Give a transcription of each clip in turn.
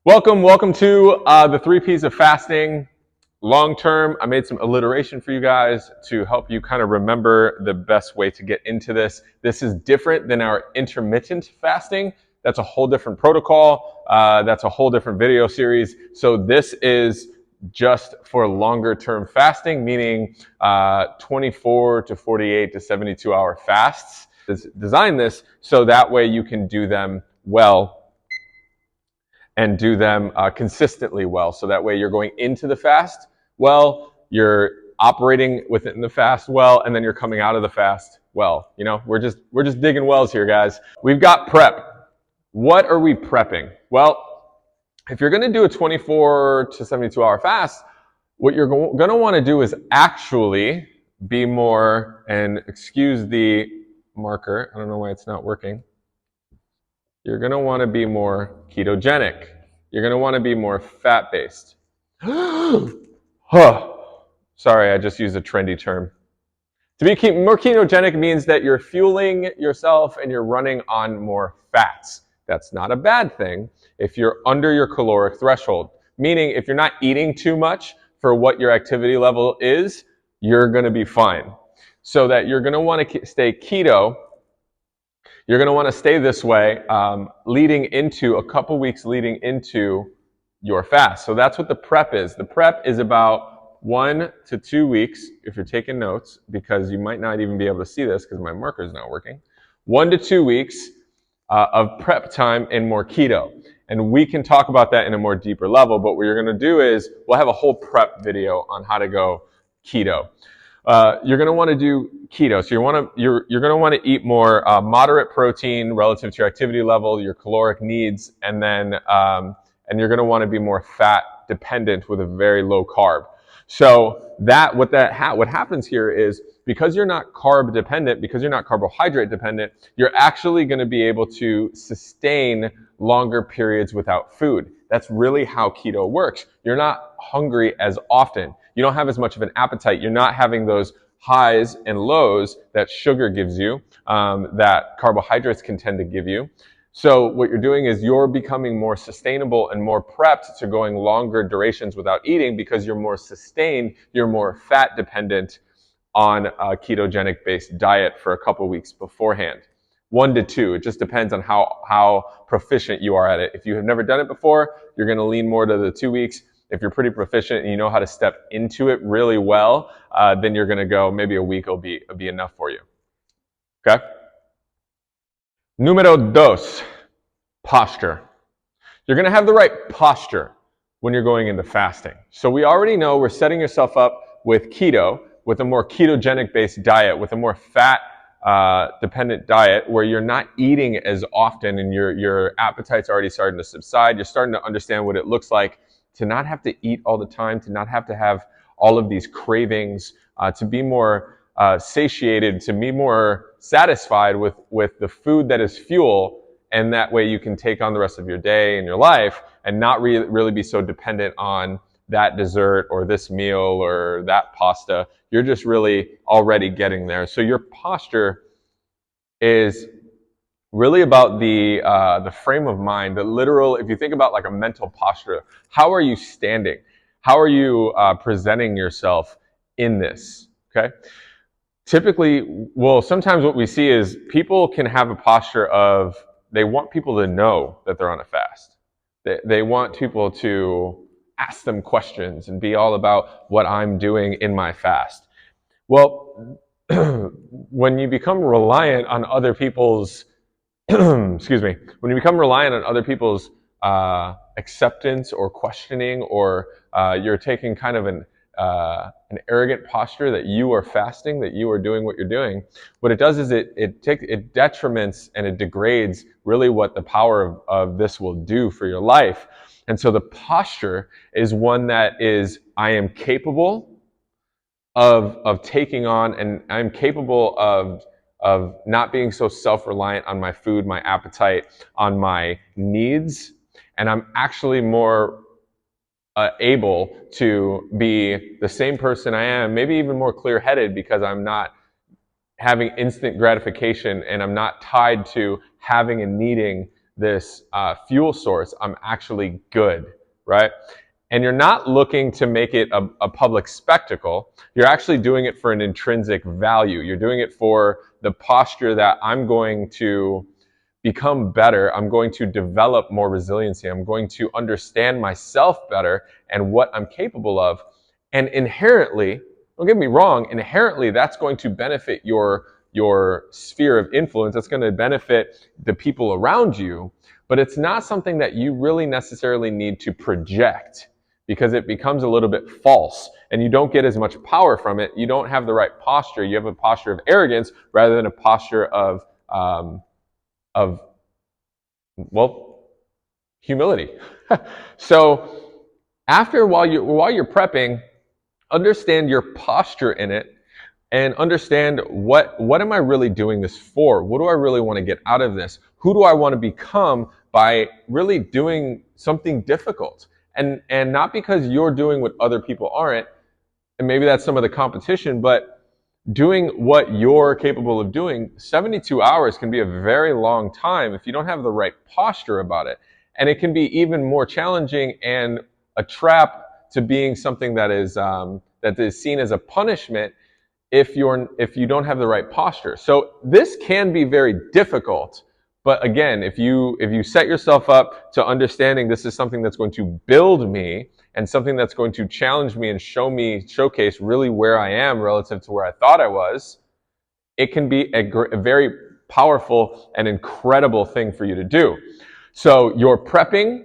Welcome to the 3 Ps of fasting. Long term, I made some alliteration for you guys to help you kind of remember the best way to get into this. This is different than our intermittent fasting. That's a whole different protocol. That's a whole different video series. So this is just for longer term fasting, meaning 24 to 48 to 72 hour fasts. Design this so that way you can do them well and do them consistently well. So that way you're going into the fast well, you're operating within the fast well, and then you're coming out of the fast well. You know, we're just digging wells here, guys. We've got prep. What are we prepping? Well, if you're going to do a 24 to 72 hour fast, what you're going to want to do is actually be more, and excuse the marker, I don't know why it's not working. You're going to want to be more ketogenic. You're going to want to be more fat-based. Sorry, I just used a trendy term. To be more ketogenic means that you're fueling yourself and you're running on more fats. That's not a bad thing if you're under your caloric threshold. Meaning, if you're not eating too much for what your activity level is, you're going to be fine. So that you're going to want to stay keto. You're going to want to stay this way leading into a couple weeks leading into your fast. So that's what the prep is. The prep is about 1 to 2 weeks, if you're taking notes, because you might not even be able to see this because my marker is not working. 1 to 2 weeks of prep time in more keto. And we can talk about that in a more deeper level, but what you're going to do is we'll have a whole prep video on how to go keto. You're going to want to do keto. So you're going to want to eat more moderate protein relative to your activity level, your caloric needs, and then and you're going to want to be more fat dependent with a very low carb. So what happens here is because you're not carb dependent, because you're not carbohydrate dependent, you're actually going to be able to sustain longer periods without food. That's really how keto works. You're not hungry as often. You don't have as much of an appetite. You're not having those highs and lows that sugar gives you, that carbohydrates can tend to give you. So what you're doing is you're becoming more sustainable and more prepped to going longer durations without eating because you're more sustained, you're more fat dependent on a ketogenic based diet for a couple weeks beforehand. 1 to 2, it just depends on how proficient you are at it. If you have never done it before, you're going to lean more to the 2 weeks. If you're pretty proficient and you know how to step into it really well, then you're going to go maybe a week will be enough for you. Okay? Número 2, posture. You're going to have the right posture when you're going into fasting. So we already know we're setting yourself up with keto, with a more ketogenic based diet, with a more fat dependent diet where you're not eating as often and your appetite's already starting to subside. You're starting to understand what it looks like to not have to eat all the time, to not have to have all of these cravings, to be more satiated, to be more satisfied with the food that is fuel, and that way you can take on the rest of your day and your life and not really be so dependent on that dessert or this meal or that pasta. You're just really already getting there. So your posture is really about the frame of mind, the literal, if you think about like a mental posture, how are you standing? How are you presenting yourself in this, okay? Typically, well, sometimes what we see is people can have a posture of, they want people to know that they're on a fast. They want people to ask them questions and be all about what I'm doing in my fast. Well, when you become reliant on other people's excuse me, when you become reliant on other people's acceptance or questioning, or you're taking kind of an arrogant posture that you are fasting, that you are doing what you're doing, what it does is it detriments and it degrades really what the power of this will do for your life. And so the posture is one that is, I am capable of taking on, and I'm capable of not being so self-reliant on my food, my appetite, on my needs, and I'm actually more able to be the same person I am, maybe even more clear-headed because I'm not having instant gratification and I'm not tied to having and needing this fuel source, I'm actually good, right? And you're not looking to make it a public spectacle. You're actually doing it for an intrinsic value. You're doing it for the posture that I'm going to become better. I'm going to develop more resiliency. I'm going to understand myself better and what I'm capable of. And inherently, don't get me wrong, inherently that's going to benefit your sphere of influence. That's going to benefit the people around you, but it's not something that you really necessarily need to project, because it becomes a little bit false and you don't get as much power from it. You don't have the right posture. You have a posture of arrogance rather than a posture of humility. So while you're prepping, understand your posture in it and understand what am I really doing this for? What do I really want to get out of this? Who do I want to become by really doing something difficult? And not because you're doing what other people aren't, and maybe that's some of the competition, but doing what you're capable of doing. 72 hours can be a very long time if you don't have the right posture about it. And it can be even more challenging and a trap to being something that is seen as a punishment if you don't have the right posture. So this can be very difficult. But again, if you set yourself up to understanding this is something that's going to build me and something that's going to challenge me and showcase really where I am relative to where I thought I was, it can be a very powerful and incredible thing for you to do. So you're prepping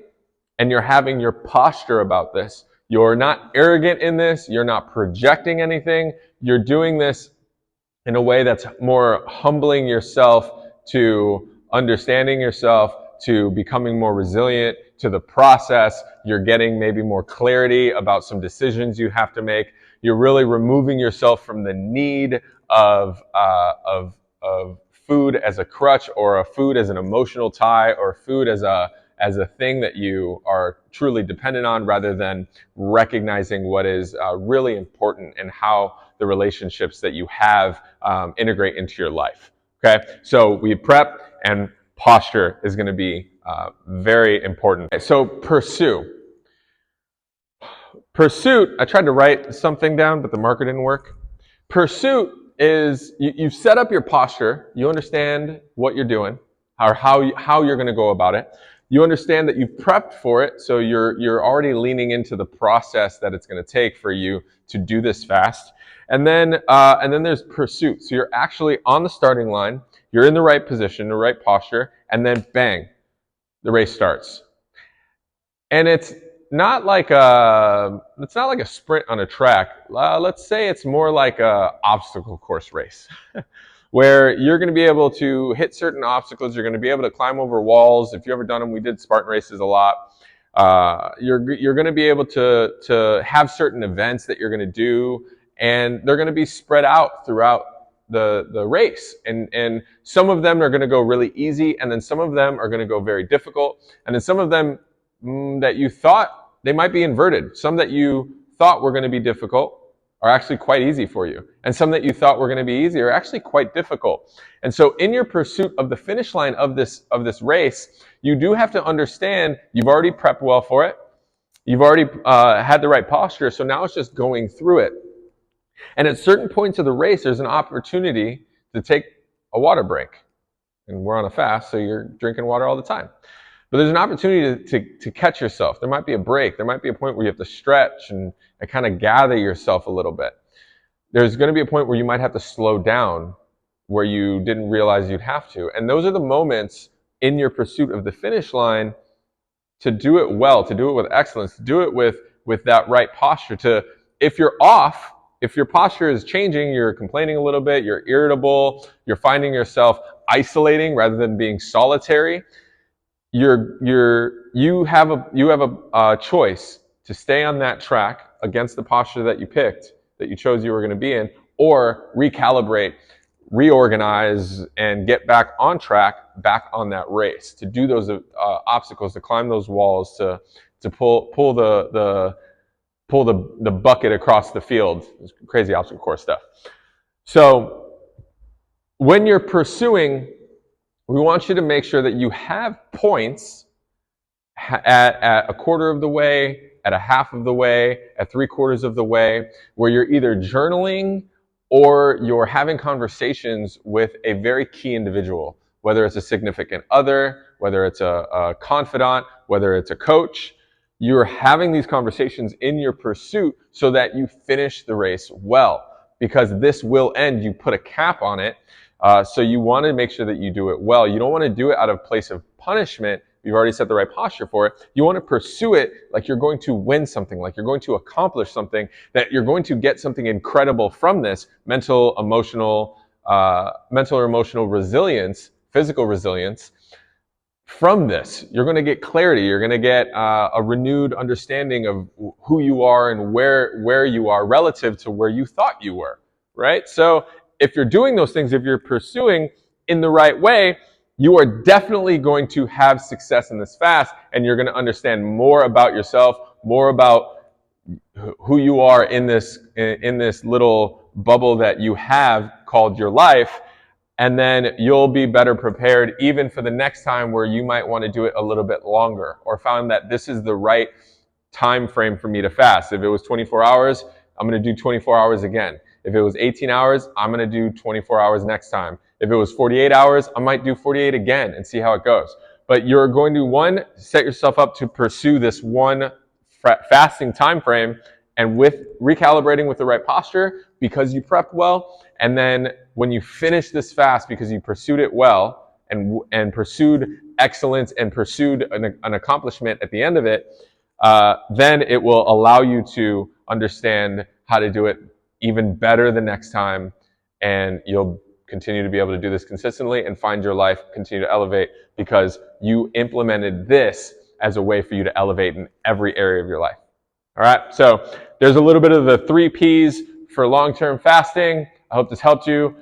and you're having your posture about this. You're not arrogant in this. You're not projecting anything. You're doing this in a way that's more humbling yourself to understanding yourself, to becoming more resilient to the process. You're getting maybe more clarity about some decisions you have to make. You're really removing yourself from the need of food as a crutch, or a food as an emotional tie, or food as a thing that you are truly dependent on, rather than recognizing what is really important and how the relationships that you have integrate into your life. Okay, so we prep, and posture is going to be very important. So pursuit. I tried to write something down, but the marker didn't work. Pursuit is you've set up your posture. You understand what you're doing, or how you're going to go about it. You understand that you've prepped for it, so you're already leaning into the process that it's going to take for you to do this fast. And then there's pursuit. So you're actually on the starting line. You're in the right position, the right posture, and then bang, the race starts. And it's not like a sprint on a track. Let's say it's more like a obstacle course race, where you're going to be able to hit certain obstacles. You're going to be able to climb over walls. If you've ever done them, we did Spartan races a lot. You're going to be able to have certain events that you're going to do, and they're going to be spread out throughout the race. And some of them are going to go really easy, and then some of them are going to go very difficult, and then some of them that you thought they might be inverted. Some that you thought were going to be difficult are actually quite easy for you. And some that you thought were going to be easy are actually quite difficult. And so in your pursuit of the finish line of this race, you do have to understand you've already prepped well for it. You've already had the right posture. So now it's just going through it. And at certain points of the race, there's an opportunity to take a water break. And we're on a fast, so you're drinking water all the time. But there's an opportunity to catch yourself. There might be a break. There might be a point where you have to stretch and kind of gather yourself a little bit. There's going to be a point where you might have to slow down, where you didn't realize you'd have to. And those are the moments in your pursuit of the finish line to do it well, to do it with excellence, to do it with that right posture. If you're off, if your posture is changing, you're complaining a little bit, you're irritable, you're finding yourself isolating rather than being solitary, you have a choice to stay on that track against the posture that you picked, that you chose you were going to be in, or recalibrate, reorganize, and get back on track, back on that race, to do those obstacles, to climb those walls, to pull the bucket across the field. It's crazy obstacle course stuff. So when you're pursuing, we want you to make sure that you have points at a quarter of the way, at a half of the way, at 3/4 of the way, where you're either journaling or you're having conversations with a very key individual, whether it's a significant other, whether it's a confidant, whether it's a coach. You're having these conversations in your pursuit so that you finish the race well, because this will end. You put a cap on it. So you want to make sure that you do it well. You don't want to do it out of place of punishment. You've already set the right posture for it. You want to pursue it like you're going to win something, like you're going to accomplish something, that you're going to get something incredible from this mental, emotional resilience, physical resilience. From this, you're going to get clarity. You're going to get a renewed understanding of who you are and where you are relative to where you thought you were, right? So if you're doing those things, if you're pursuing in the right way, you are definitely going to have success in this fast, and you're going to understand more about yourself, more about who you are in this little bubble that you have called your life. And then you'll be better prepared even for the next time where you might want to do it a little bit longer, or found that this is the right time frame for me to fast. If it was 24 hours, I'm going to do 24 hours again. If it was 18 hours, I'm going to do 24 hours next time. If it was 48 hours, I might do 48 again and see how it goes. But you're going to, one, set yourself up to pursue this one fasting time frame, and with recalibrating with the right posture because you prepped well. And then when you finish this fast because you pursued it well and pursued excellence and pursued an accomplishment at the end of it, then it will allow you to understand how to do it even better the next time, and you'll continue to be able to do this consistently and find your life continue to elevate because you implemented this as a way for you to elevate in every area of your life. All right, so there's a little bit of the 3 Ps for long-term fasting. I hope this helped you.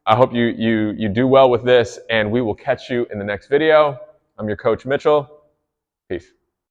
I hope you do well with this, and we will catch you in the next video. I'm your coach, Mitchell. Peace.